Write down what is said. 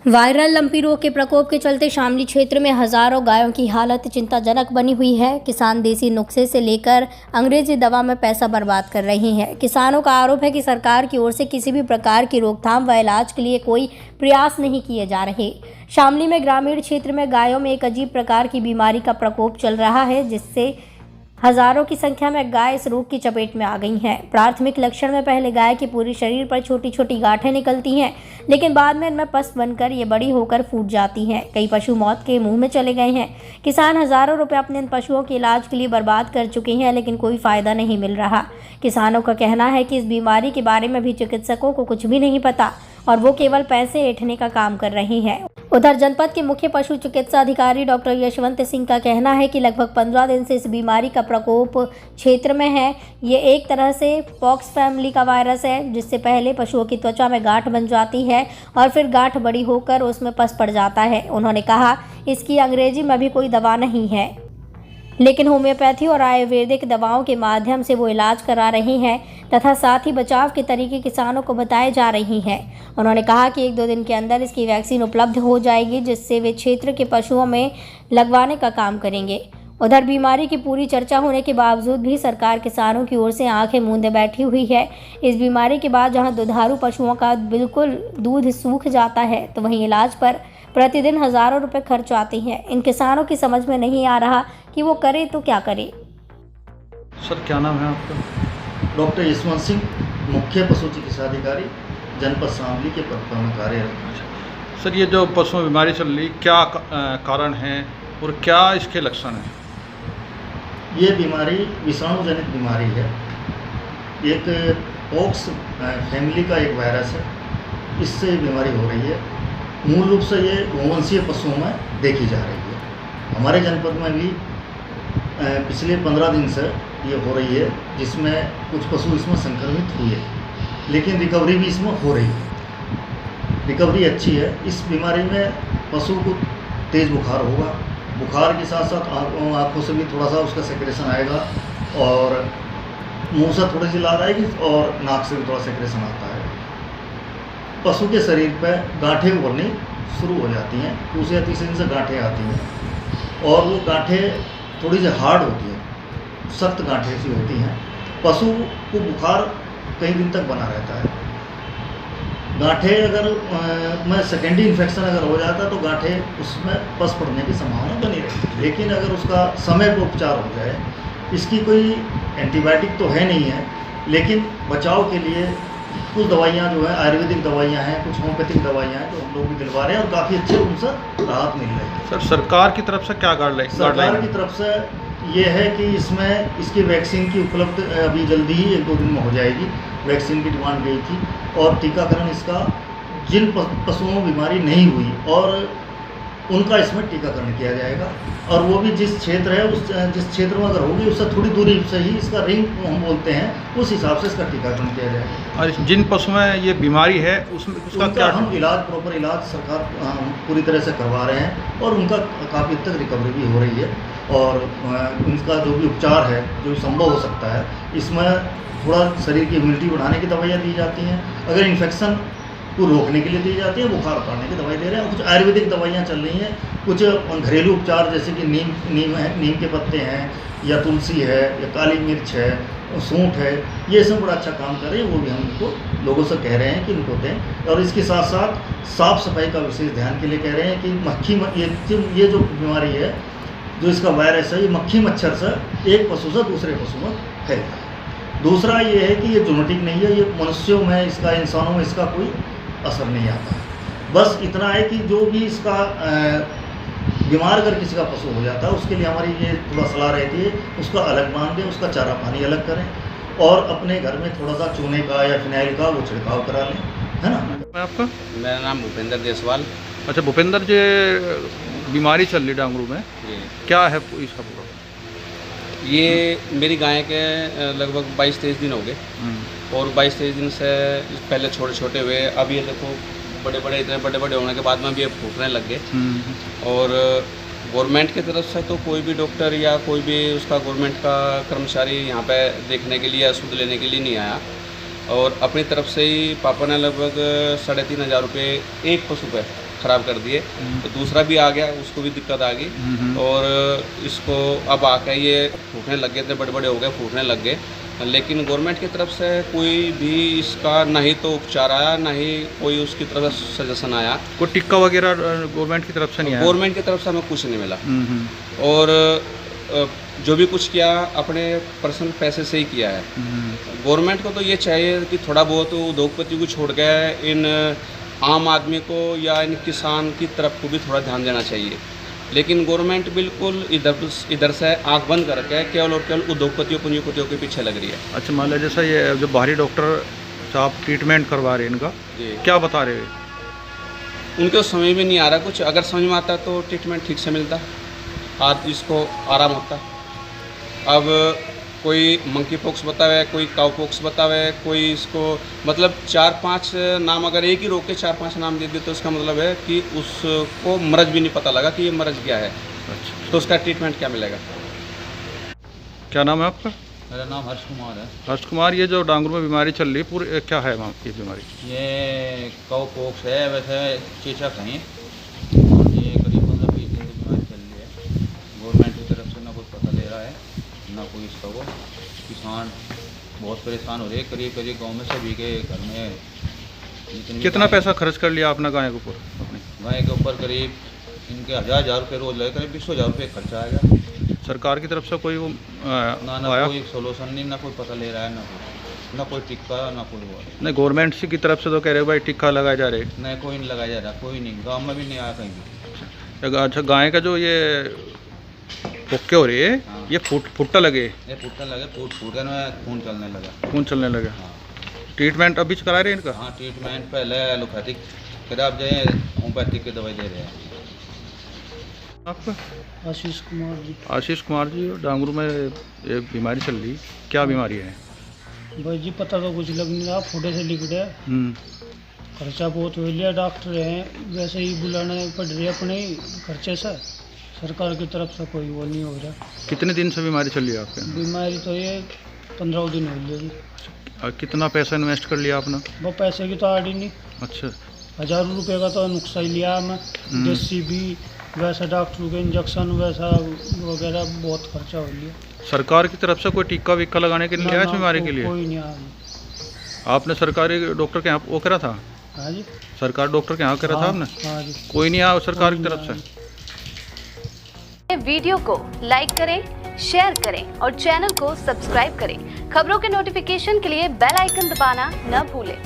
Viral lumpy रोग के प्रकोप के चलते शामली क्षेत्र में हजारों गायों की हालत चिंताजनक बनी हुई है। किसान देसी नुस्खे से लेकर अंग्रेजी दवा में पैसा बर्बाद कर रहे हैं। किसानों का आरोप है कि सरकार की ओर से किसी भी प्रकार की रोकथाम व इलाज के लिए कोई प्रयास नहीं किए जा रहे। शामली में ग्रामीण क्षेत्र में गायों में एक अजीब प्रकार की बीमारी का प्रकोप चल रहा है, जिससे हजारों की संख्या में गाय इस रोग की चपेट में आ गई हैं। प्राथमिक लक्षण में पहले गाय के पूरे शरीर पर छोटी छोटी गांठें निकलती हैं, लेकिन बाद में इनमें पस बनकर ये बड़ी होकर फूट जाती हैं। कई पशु मौत के मुंह में चले गए हैं। किसान हजारों रुपए अपने इन पशुओं के इलाज के लिए बर्बाद कर चुके हैं, लेकिन कोई फायदा नहीं मिल रहा। किसानों का कहना है कि इस बीमारी के बारे में भी चिकित्सकों को कुछ भी नहीं पता और वो केवल पैसे ऐंठने का काम कर रहे हैं। उधर जनपद के मुख्य पशु चिकित्सा अधिकारी डॉक्टर यशवंत सिंह का कहना है कि लगभग 15 दिन से इस बीमारी का प्रकोप क्षेत्र में है। ये एक तरह से पॉक्स फैमिली का वायरस है, जिससे पहले पशुओं की त्वचा में गांठ बन जाती है और फिर गांठ बड़ी होकर उसमें पस पड़ जाता है। उन्होंने कहा इसकी अंग्रेजी में भी कोई दवा नहीं है, लेकिन होम्योपैथी और आयुर्वेदिक दवाओं के माध्यम से वो इलाज करा रहे हैं तथा साथ ही बचाव के तरीके किसानों को बताए जा रहे हैं। उन्होंने कहा कि 1-2 दिन के अंदर इसकी वैक्सीन उपलब्ध हो जाएगी, जिससे वे क्षेत्र के पशुओं में लगवाने का काम करेंगे। उधर बीमारी की पूरी चर्चा होने के बावजूद भी सरकार किसानों की ओर से आंखें मूंदे बैठी हुई है। इस बीमारी के बाद जहां दुधारू पशुओं का बिल्कुल दूध सूख जाता है, तो वहीं इलाज पर प्रतिदिन हजारों रुपए खर्च आते हैं। इन किसानों की समझ में नहीं आ रहा कि वो करे तो क्या करे। सर क्या नाम है आपका? डॉक्टर यशवंत सिंह, मुख्य पशु चिकित्सा अधिकारी, जनपद शामली के पद पर मैं कार्यरत। सर ये जो पशु में बीमारी चल रही, क्या कारण है और क्या इसके लक्षण हैं? ये बीमारी विषाणु जनित बीमारी है। एक पॉक्स फैमिली का एक वायरस है, इससे बीमारी हो रही है। मूल रूप से ये गोवंशीय पशुओं में देखी जा रही है। हमारे जनपद में भी पिछले 15 दिन से ये हो रही है, जिसमें कुछ पशु इसमें संक्रमित हुए, लेकिन रिकवरी भी इसमें हो रही है। रिकवरी अच्छी है। इस बीमारी में पशु को तेज़ बुखार होगा, बुखार के साथ साथ आँखों से भी थोड़ा सा उसका सेक्रेशन आएगा और मुंह से थोड़ी सी लार आएगी और नाक से भी थोड़ा सेक्रेशन आता है। पशु के शरीर पर गांठें उभरनी शुरू हो जाती हैं, दूसरे या तीसरे दिन से गांठें आती हैं और वो गांठें थोड़ी सी हार्ड होती हैं, सख्त गांठें सी होती हैं। पशु को बुखार कई दिन तक बना रहता है। गांठें अगर में सेकेंडरी इन्फेक्शन अगर हो जाता है तो गांठें उसमें पस पड़ने की संभावना बनी रहती है। लेकिन अगर उसका समय पर उपचार हो जाए, इसकी कोई एंटीबायोटिक तो है नहीं है, लेकिन बचाव के लिए कुछ दवाइयाँ जो है आयुर्वेदिक दवाइयाँ हैं, कुछ होम्योपैथिक दवाइयाँ हैं, तो हम लोग भी दिलवा रहे हैं और काफ़ी अच्छे उनसे राहत मिल रही है। सर सरकार की तरफ से क्या गाइडलाइन? सरकार की तरफ से ये है कि इसमें इसकी वैक्सीन की उपलब्ध अभी जल्दी ही 1-2 दिन में हो जाएगी। वैक्सीन की डिमांड गई थी और टीकाकरण इसका जिन पशुओं में बीमारी नहीं हुई और उनका इसमें टीकाकरण किया जाएगा और वो भी जिस क्षेत्र है जिस क्षेत्र में अगर होगी उससे थोड़ी दूरी से ही इसका रिंग हम बोलते हैं, उस हिसाब से इसका टीकाकरण किया जाएगा। और जिन पशु में ये बीमारी है उसका क्या हम इलाज प्रॉपर इलाज सरकार पूरी तरह से करवा रहे हैं और उनका काफ़ी हद तक रिकवरी भी हो रही है और उनका जो भी उपचार है जो संभव हो सकता है, इसमें थोड़ा शरीर की इम्यूनिटी बढ़ाने की दवाइयाँ दी जाती हैं, अगर इन्फेक्शन को रोकने के लिए दी जाती है, बुखार उतारने की दवाई दे रहे हैं। कुछ आयुर्वेदिक दवाइयाँ चल रही हैं, कुछ घरेलू उपचार जैसे कि नीम के पत्ते हैं या तुलसी है या काली मिर्च है, सूंठ है, ये सब बड़ा अच्छा काम कर रहे हैं। वो भी हम उनको लोगों से कह रहे हैं कि उनको दें और इसके साथ साथ साफ़ सफाई का विशेष ध्यान के लिए कह रहे हैं कि ये जो बीमारी है, जो इसका वायरस है, ये मक्खी मच्छर से एक पशु से दूसरे पशु में फैलता है। दूसरा ये है कि ये जोनेटिक नहीं है, ये मनुष्यों में इसका, इंसानों में इसका कोई असर नहीं आता है। बस इतना है कि जो भी इसका बीमार अगर किसी का पशु हो जाता है, उसके लिए हमारी ये थोड़ा सलाह रहती है, उसका अलग बांध दें, उसका चारा पानी अलग करें और अपने घर में थोड़ा सा चूने का या फिनाइल का वो छिड़काव करा लें, है ना। आपका? मेरा नाम भूपेंद्र देसवाल। अच्छा भूपेंद्र जी, बीमारी चल रही डांगरू में, क्या है इसका पूरा? ये मेरी गाय के लगभग 22-23 दिन हो गए और 22-23 दिन से पहले छोटे छोटे हुए, अब ये देखो बड़े बड़े, इतने बड़े बड़े होने के बाद में भी ये फूटने लग गए। और गवर्नमेंट की तरफ से तो कोई भी डॉक्टर या कोई भी उसका गवर्नमेंट का कर्मचारी यहाँ पे देखने के लिए या शुद्ध लेने के लिए नहीं आया और अपनी तरफ से ही पापा ने लगभग 3,500 रुपये एक पशु पे ख़राब कर दिए, तो दूसरा भी आ गया, उसको भी दिक्कत आ गई। और इसको अब आके ये फूटने लग गए थे, बड़े बड़े हो गए, फूटने लग गए। लेकिन गवर्नमेंट की तरफ से कोई भी इसका ना ही तो उपचार आया, ना ही कोई उसकी तरफ से सजेशन आया। कोई टिक्का वगैरह गवर्नमेंट की तरफ से नहीं आया? गवर्नमेंट की तरफ से हमें कुछ नहीं मिला। और जो भी कुछ किया अपने पर्सनल पैसे से ही किया है। गवर्नमेंट को तो ये चाहिए कि थोड़ा बहुत उद्योगपति को छोड़ के इन आम आदमी को या इन किसान की तरफ को भी थोड़ा ध्यान देना चाहिए। लेकिन गवर्नमेंट बिल्कुल इधर से आंख बंद करके केवल और केवल उद्योगपतियों पूंजीपतियों के पीछे लग रही है। अच्छा, मान लीजिए जैसा ये जो बाहरी डॉक्टर साहब ट्रीटमेंट करवा रहे हैं इनका, जी, क्या बता रहे हैं? उनको समझ में नहीं आ रहा कुछ। अगर समझ में आता तो ट्रीटमेंट ठीक से मिलता, आज इसको आराम होता। अब कोई मंकी पॉक्स बतावे, कोई काउ पॉक्स बतावे, कोई इसको मतलब 4-5 नाम, अगर एक ही रोग के 4-5 नाम दे दे तो इसका मतलब है कि उसको मरज भी नहीं पता लगा कि ये मरज क्या है। अच्छा, तो उसका ट्रीटमेंट क्या मिलेगा? क्या नाम है आपका? मेरा नाम हर्ष कुमार है। हर्ष कुमार, ये जो डांगरू में बीमारी चल रही है पूरी क्या है वहाँ ये बीमारी? ये काउ पॉक्स है, वैसे चेचक हैं। ये करीब 15-20 दिन से बीमारी चल रही है। गवर्नमेंट की तरफ से ना कुछ पता ले रहा है, ना कोई इसका वो। किसान बहुत परेशान हो रहे हैं। करीब गांव में सभी के घर में जितनी कितना पैसा खर्च कर लिया आपने गाय के ऊपर अपनी? गाय के ऊपर करीब इनके 1000 रुपये रोज लगे, करीब 20,000 रुपये खर्चा आएगा। सरकार की तरफ से कोई वो ना आया? कोई सोल्यूशन नहीं, ना कोई पता ले रहा है, ना कोई टिक्का, ना कोई वो। नहीं, गवर्नमेंट की तरफ से तो कह रहे हो भाई टिक्का लगाए जा रहे। नहीं, कोई नहीं लगाया जा रहा, कोई नहीं, गाँव में भी नहीं आया कहीं भी। अच्छा, गाय का जो ये पोके हो रही है, हाँ। ये फुट्टा लगे, ये फूटने लगे, फूट गए, में खून चलने लगा। खून चलने लगे। हाँ, ट्रीटमेंट अभी करा रहे हैं इनका? हाँ, ट्रीटमेंट पहले एलोपैथिक फिर आप जाए होम्योपैथिक की दवाई दे रहे हैं। आपका? आशीष कुमार जी। आशीष कुमार जी, डांगरू में ये बीमारी चल रही, क्या बीमारी है? भाई जी पता तो कुछ लग नहीं रहा, फोटे से लिख रहे, खर्चा बहुत हो लिया। डॉक्टर हैं वैसे ही बुलाने पड़ रही है अपने खर्चे से, सरकार की तरफ से कोई वो नहीं हो रहा। कितने दिन से बीमारी चल रही है आपके? बीमारी तो ये 15 दिन हो गई जी। और कितना पैसा इन्वेस्ट कर लिया आपने? वो पैसे की तो आड़ ही नहीं। अच्छा, हज़ारों रुपये का तो नुकसान ही लिया मैं। देसी भी वैसा, डॉक्टर के इंजेक्शन वैसा वगैरह बहुत खर्चा हो लिया। सरकार की तरफ से कोई टीका वीका लगाने के लिए आया इस बीमारी के लिए? कोई नहीं आया। आपने सरकारी डॉक्टर के यहाँ वो करा था? हाँ जी, सरकारी डॉक्टर के यहाँ करा था आपने? हाँ जी। कोई नहीं आया सरकार की तरफ से? वीडियो को लाइक करें, शेयर करें और चैनल को सब्सक्राइब करें। खबरों के नोटिफिकेशन के लिए बेल आइकन दबाना न भूलें।